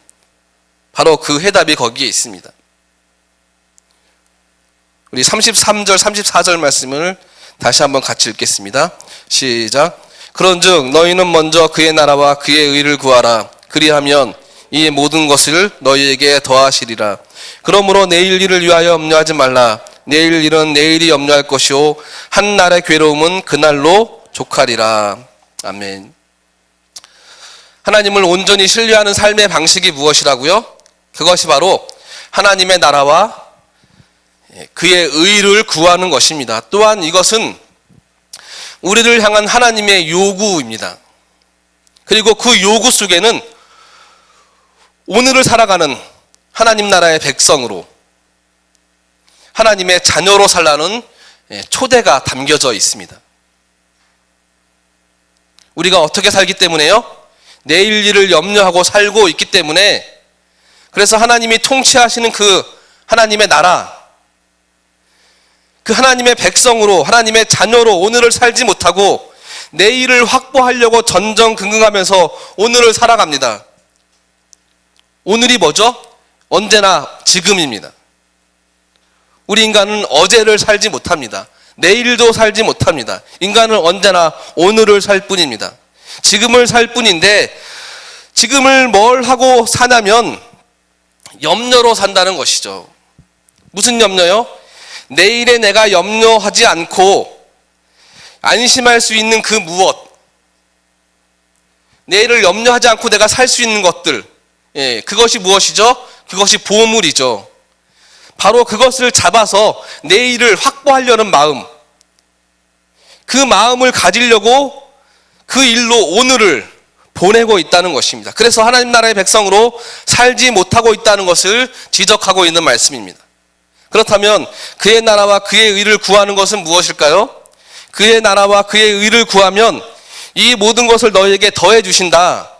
바로 그 해답이 거기에 있습니다. 우리 33절, 34절 말씀을 다시 한번 같이 읽겠습니다. 시작. 그런즉 너희는 먼저 그의 나라와 그의 의를 구하라. 그리하면 이 모든 것을 너희에게 더하시리라. 그러므로 내일 일을 위하여 염려하지 말라. 내일 일은 내일이 염려할 것이요 한 날의 괴로움은 그날로 족하리라. 아멘. 하나님을 온전히 신뢰하는 삶의 방식이 무엇이라고요? 그것이 바로 하나님의 나라와 그의 의를 구하는 것입니다. 또한 이것은 우리를 향한 하나님의 요구입니다. 그리고 그 요구 속에는 오늘을 살아가는 하나님 나라의 백성으로, 하나님의 자녀로 살라는 초대가 담겨져 있습니다. 우리가 어떻게 살기 때문에요? 내일 일을 염려하고 살고 있기 때문에, 그래서 하나님이 통치하시는 그 하나님의 나라, 그 하나님의 백성으로, 하나님의 자녀로 오늘을 살지 못하고 내일을 확보하려고 전전긍긍하면서 오늘을 살아갑니다. 오늘이 뭐죠? 언제나 지금입니다. 우리 인간은 어제를 살지 못합니다. 내일도 살지 못합니다. 인간은 언제나 오늘을 살 뿐입니다. 지금을 살 뿐인데, 지금을 뭘 하고 사냐면 염려로 산다는 것이죠. 무슨 염려요? 내일에 내가 염려하지 않고 안심할 수 있는 그 무엇, 내일을 염려하지 않고 내가 살 수 있는 것들, 그것이 무엇이죠? 그것이 보물이죠. 바로 그것을 잡아서 내일을 확보하려는 마음, 그 마음을 가지려고 그 일로 오늘을 보내고 있다는 것입니다. 그래서 하나님 나라의 백성으로 살지 못하고 있다는 것을 지적하고 있는 말씀입니다. 그렇다면 그의 나라와 그의 의를 구하는 것은 무엇일까요? 그의 나라와 그의 의를 구하면 이 모든 것을 너희에게 더해 주신다.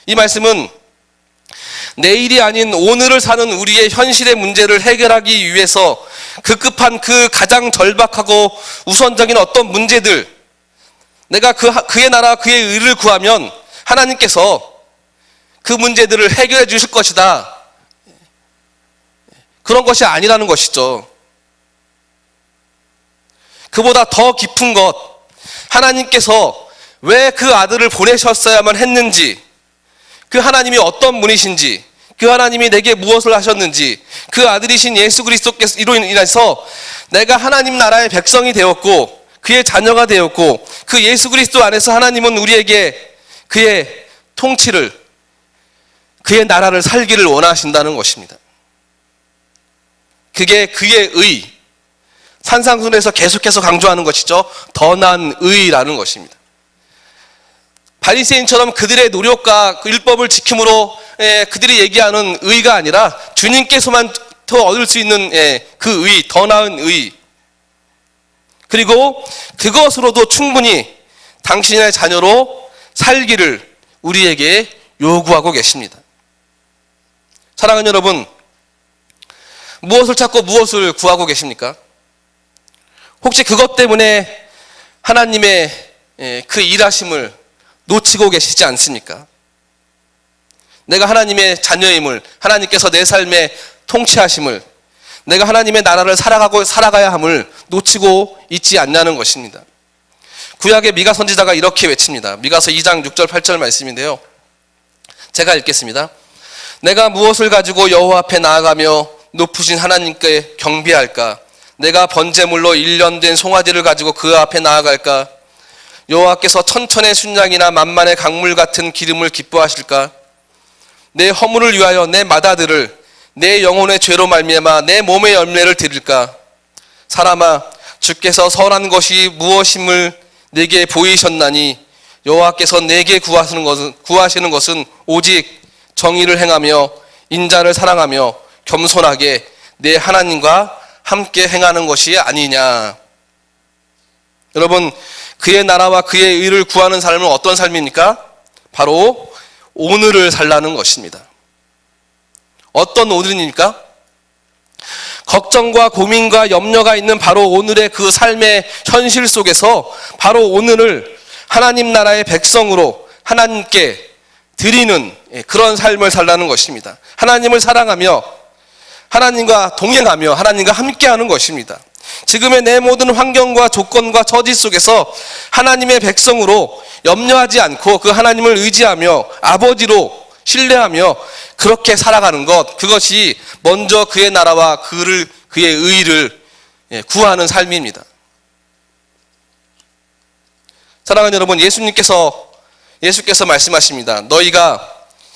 이 말씀은 내일이 아닌 오늘을 사는 우리의 현실의 문제를 해결하기 위해서 급급한 그 가장 절박하고 우선적인 어떤 문제들, 내가 그의 나라 그의 의를 구하면 하나님께서 그 문제들을 해결해 주실 것이다. 그런 것이 아니라는 것이죠. 그보다 더 깊은 것, 하나님께서 왜 그 아들을 보내셨어야만 했는지, 그 하나님이 어떤 분이신지, 그 하나님이 내게 무엇을 하셨는지, 그 아들이신 예수 그리스도께로 인해서 내가 하나님 나라의 백성이 되었고 그의 자녀가 되었고, 그 예수 그리스도 안에서 하나님은 우리에게 그의 통치를, 그의 나라를 살기를 원하신다는 것입니다. 그게 그의 의, 산상순에서 계속해서 강조하는 것이죠. 더 나은 의라는 것입니다. 바리새인처럼 그들의 노력과 그 율법을 지킴으로 그들이 얘기하는 의가 아니라 주님께서만 더 얻을 수 있는 그 의, 더 나은 의, 그리고 그것으로도 충분히 당신의 자녀로 살기를 우리에게 요구하고 계십니다. 사랑하는 여러분, 무엇을 찾고 무엇을 구하고 계십니까? 혹시 그것 때문에 하나님의 그 일하심을 놓치고 계시지 않습니까? 내가 하나님의 자녀임을, 하나님께서 내 삶의 통치하심을, 내가 하나님의 나라를 살아가야 함을 놓치고 있지 않냐는 것입니다. 구약의 미가 선지자가 이렇게 외칩니다. 미가서 2장 6절 8절 말씀인데요. 제가 읽겠습니다. 내가 무엇을 가지고 여호와 앞에 나아가며 높으신 하나님께 경배할까? 내가 번제물로 1년 된 송아지를 가지고 그 앞에 나아갈까? 여호와께서 천천의 순양이나 만만의 강물 같은 기름을 기뻐하실까? 내 허물을 위하여 내 맏아들을 내 영혼의 죄로 말미암아 내 몸의 열매를 드릴까? 사람아, 주께서 선한 것이 무엇임을 내게 보이셨나니 여호와께서 내게 구하시는 것은 오직 정의를 행하며 인자를 사랑하며 겸손하게 내 하나님과 함께 행하는 것이 아니냐. 여러분, 그의 나라와 그의 의를 구하는 삶은 어떤 삶입니까? 바로 오늘을 살라는 것입니다. 어떤 오늘입니까? 걱정과 고민과 염려가 있는 바로 오늘의 그 삶의 현실 속에서 바로 오늘을 하나님 나라의 백성으로 하나님께 드리는 그런 삶을 살라는 것입니다. 하나님을 사랑하며 하나님과 동행하며 하나님과 함께하는 것입니다. 지금의 내 모든 환경과 조건과 처지 속에서 하나님의 백성으로 염려하지 않고 그 하나님을 의지하며 아버지로 신뢰하며 그렇게 살아가는 것, 그것이 먼저 그의 나라와 그의 의를 구하는 삶입니다. 사랑하는 여러분, 예수께서 말씀하십니다. 너희가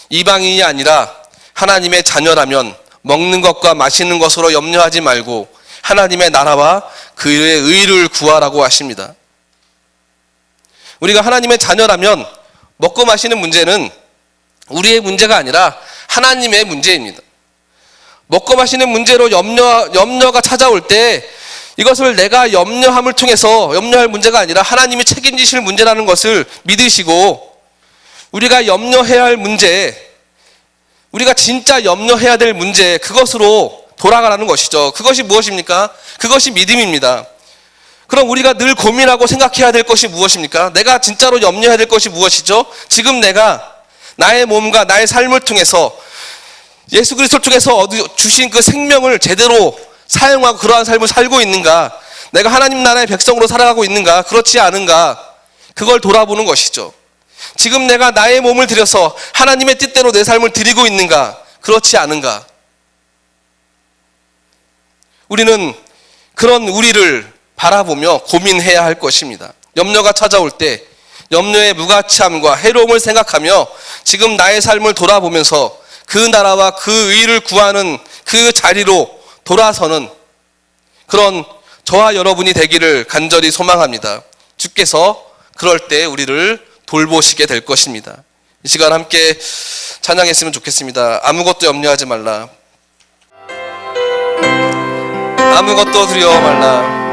이방인이 아니라 하나님의 자녀라면 먹는 것과 마시는 것으로 염려하지 말고 하나님의 나라와 그의 의를 구하라고 하십니다. 우리가 하나님의 자녀라면 먹고 마시는 문제는 우리의 문제가 아니라 하나님의 문제입니다. 먹고 마시는 문제로 염려가 찾아올 때 이것을 내가 염려함을 통해서 염려할 문제가 아니라 하나님이 책임지실 문제라는 것을 믿으시고, 우리가 염려해야 할 문제, 우리가 진짜 염려해야 될 문제, 그것으로 돌아가라는 것이죠. 그것이 무엇입니까? 그것이 믿음입니다. 그럼 우리가 늘 고민하고 생각해야 될 것이 무엇입니까? 내가 진짜로 염려해야 될 것이 무엇이죠? 지금 내가 나의 몸과 나의 삶을 통해서 예수 그리스도를 통해서 주신 그 생명을 제대로 사용하고 그러한 삶을 살고 있는가? 내가 하나님 나라의 백성으로 살아가고 있는가? 그렇지 않은가? 그걸 돌아보는 것이죠. 지금 내가 나의 몸을 들여서 하나님의 뜻대로 내 삶을 드리고 있는가? 그렇지 않은가? 우리는 그런 우리를 바라보며 고민해야 할 것입니다. 염려가 찾아올 때 염려의 무가치함과 해로움을 생각하며 지금 나의 삶을 돌아보면서 그 나라와 그 의를 구하는 그 자리로 돌아서는 그런 저와 여러분이 되기를 간절히 소망합니다. 주께서 그럴 때 우리를 돌보시게 될 것입니다. 이 시간 함께 찬양했으면 좋겠습니다. 아무것도 염려하지 말라. 아무것도 두려워 말라.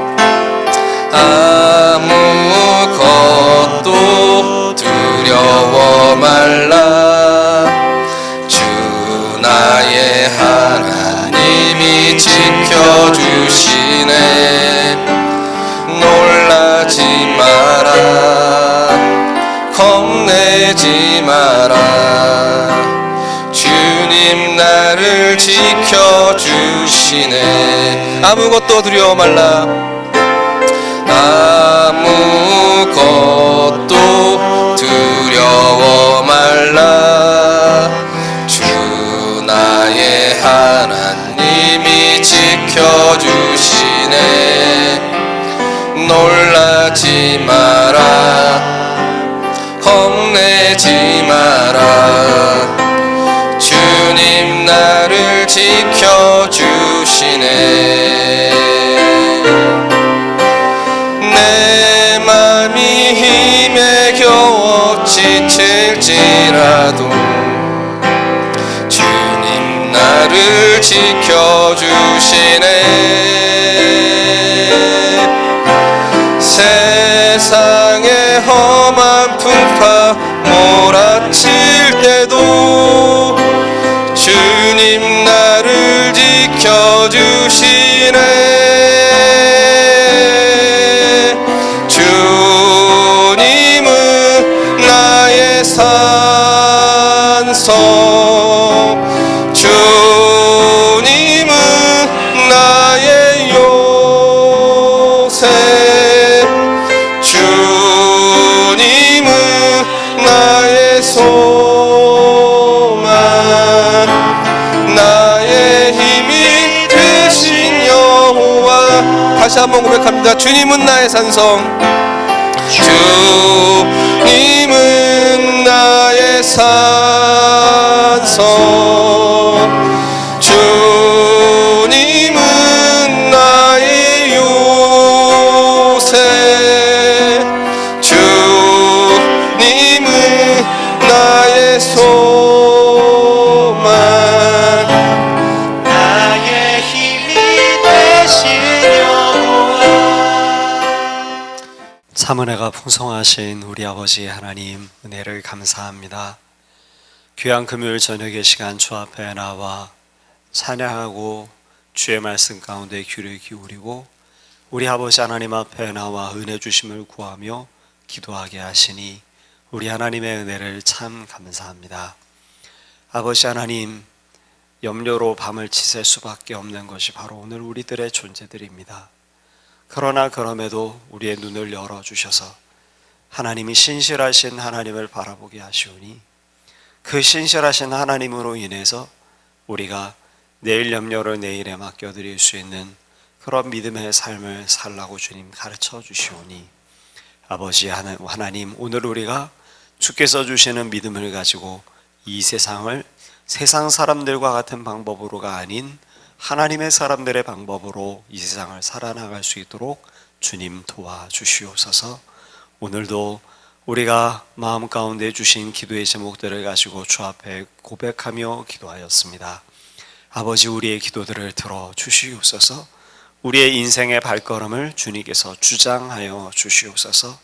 아무것도 두려워 말라. 주 나의 하나님이 지켜주시네. 놀라지 마라. 겁내지 마라. 주님 나를 지켜주시네. 아무것도 두려워 말라. 아무것도 두려워 말라. 주 나의 하나님이 지켜주시네. 놀라지 마라. 겁내지 마라. 주님 나를 지켜주시네. 내 맘이 힘에 겨워 지칠지라도 주님 나를 지켜주시네. 세상의 험한 풍파 몰아칠 때도 주님 나를 지켜주시네. 다시 한번 고백합니다. 주님은 나의 산성, 주님은 나의 산성, 주님은 나의 요새, 주님은 나의 소망, 나의 힘이 되신 여호와. 참 은혜가 풍성하신 우리 아버지 하나님, 은혜를 감사합니다. 귀한 금요일 저녁의 시간 주 앞에 나와 찬양하고 주의 말씀 가운데 귀를 기울이고 우리 아버지 하나님 앞에 나와 은혜 주심을 구하며 기도하게 하시니 우리 하나님의 은혜를 참 감사합니다. 아버지 하나님, 염려로 밤을 지샐 수밖에 없는 것이 바로 오늘 우리들의 존재들입니다. 그러나 그럼에도 우리의 눈을 열어주셔서 하나님이 신실하신 하나님을 바라보게 하시오니 그 신실하신 하나님으로 인해서 우리가 내일 염려를 내일에 맡겨드릴 수 있는 그런 믿음의 삶을 살라고 주님 가르쳐 주시오니 아버지 하나님, 오늘 우리가 주께서 주시는 믿음을 가지고 이 세상을 세상 사람들과 같은 방법으로가 아닌 하나님의 사람들의 방법으로 이 세상을 살아나갈 수 있도록 주님 도와주시옵소서. 오늘도 우리가 마음 가운데 주신 기도의 제목들을 가지고 주 앞에 고백하며 기도하였습니다. 아버지, 우리의 기도들을 들어주시옵소서. 우리의 인생의 발걸음을 주님께서 주장하여 주시옵소서.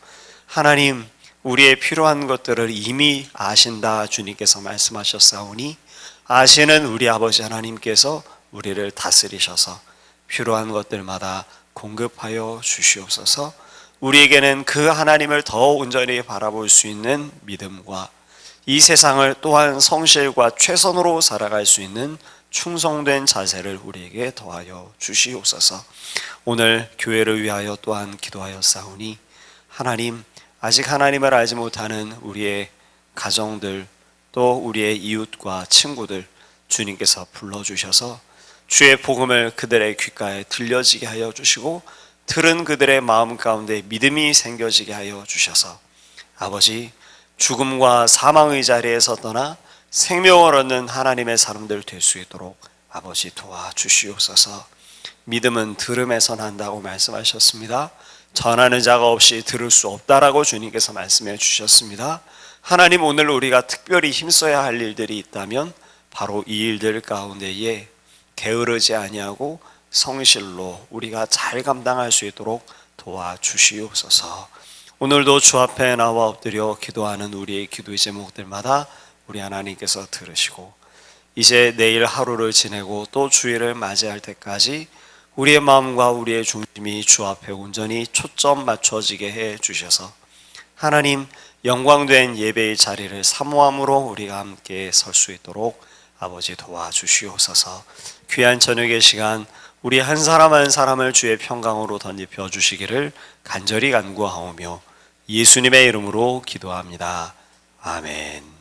하나님, 우리의 필요한 것들을 이미 아신다 주님께서 말씀하셨사오니 아시는 우리 아버지 하나님께서 우리를 다스리셔서 필요한 것들마다 공급하여 주시옵소서. 우리에게는 그 하나님을 더 온전히 바라볼 수 있는 믿음과 이 세상을 또한 성실과 최선으로 살아갈 수 있는 충성된 자세를 우리에게 더하여 주시옵소서. 오늘 교회를 위하여 또한 기도하였사오니 하나님, 아직 하나님을 알지 못하는 우리의 가정들 또 우리의 이웃과 친구들 주님께서 불러주셔서 주의 복음을 그들의 귓가에 들려지게 하여 주시고 들은 그들의 마음 가운데 믿음이 생겨지게 하여 주셔서 아버지, 죽음과 사망의 자리에서 떠나 생명을 얻는 하나님의 사람들 될 수 있도록 아버지 도와주시옵소서. 믿음은 들음에서 난다고 말씀하셨습니다. 전하는 자가 없이 들을 수 없다라고 주님께서 말씀해 주셨습니다. 하나님, 오늘 우리가 특별히 힘써야 할 일들이 있다면 바로 이 일들 가운데에 게으르지 아니하고 성실로 우리가 잘 감당할 수 있도록 도와주시옵소서. 오늘도 주 앞에 나와 엎드려 기도하는 우리의 기도의 제목들마다 우리 하나님께서 들으시고 이제 내일 하루를 지내고 또 주일을 맞이할 때까지 우리의 마음과 우리의 중심이 주 앞에 온전히 초점 맞춰지게 해 주셔서 하나님, 영광된 예배의 자리를 사모함으로 우리가 함께 설 수 있도록 아버지 도와주시옵소서. 귀한 저녁의 시간 우리 한 사람 한 사람을 주의 평강으로 덧입혀 주시기를 간절히 간구하오며 예수님의 이름으로 기도합니다. 아멘.